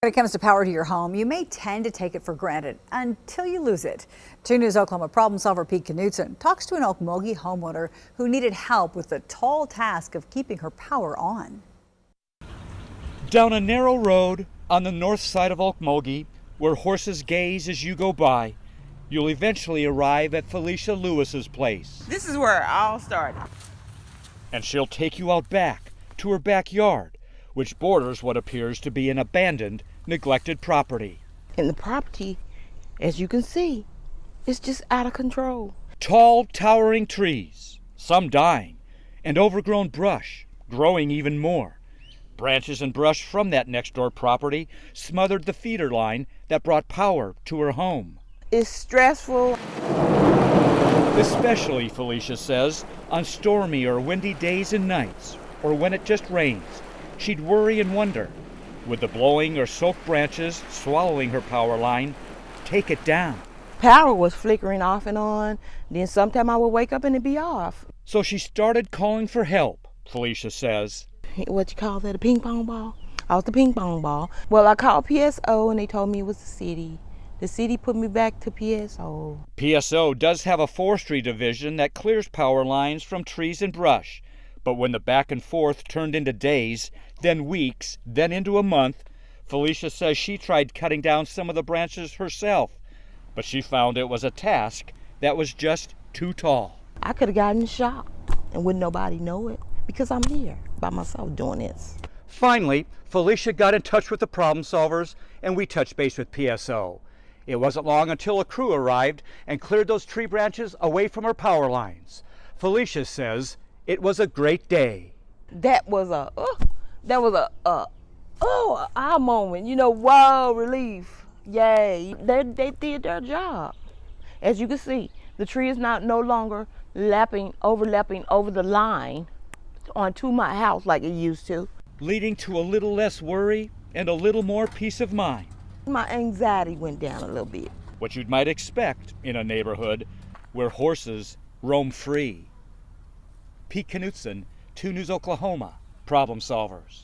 When it comes to power to your home, you may tend to take it for granted until you lose it. 2 News Oklahoma problem solver Pete Knutson talks to an Okmulgee homeowner who needed help with the tall task of keeping her power on. Down a narrow road on the north side of Okmulgee, where horses gaze as you go by, you'll eventually arrive at Felicia Lewis's place. This is where it all started. And she'll take you out back to her backyard, which borders what appears to be an abandoned, neglected property. And the property, as you can see, is just out of control. Tall, towering trees, some dying, and overgrown brush growing even more. Branches and brush from that next-door property smothered the feeder line that brought power to her home. It's stressful. Especially, Felicia says, on stormy or windy days and nights, or when it just rains. She'd worry and wonder, would the blowing or soaked branches swallowing her power line take it down? Power was flickering off and on. Then sometime I would wake up and it'd be off. So she started calling for help, Felicia says. What you call that, a ping pong ball? I was the ping pong ball. Well, I called PSO and they told me it was the city. The city put me back to PSO. PSO does have a forestry division that clears power lines from trees and brush. But when the back and forth turned into days, then weeks, then into a month, Felicia says she tried cutting down some of the branches herself. But she found it was a task that was just too tall. I could have gotten shot and wouldn't nobody know it because I'm here by myself doing this. Finally, Felicia got in touch with the problem solvers and we touched base with PSO. It wasn't long until a crew arrived and cleared those tree branches away from her power lines. Felicia says it was a great day. That was a aha moment. You know, wow, relief. Yay. They did their job. As you can see, the tree is no longer overlapping over the line onto my house like it used to. Leading to a little less worry and a little more peace of mind. My anxiety went down a little bit. What you might expect in a neighborhood where horses roam free. Pete Knutson, 2 News Oklahoma, problem solvers.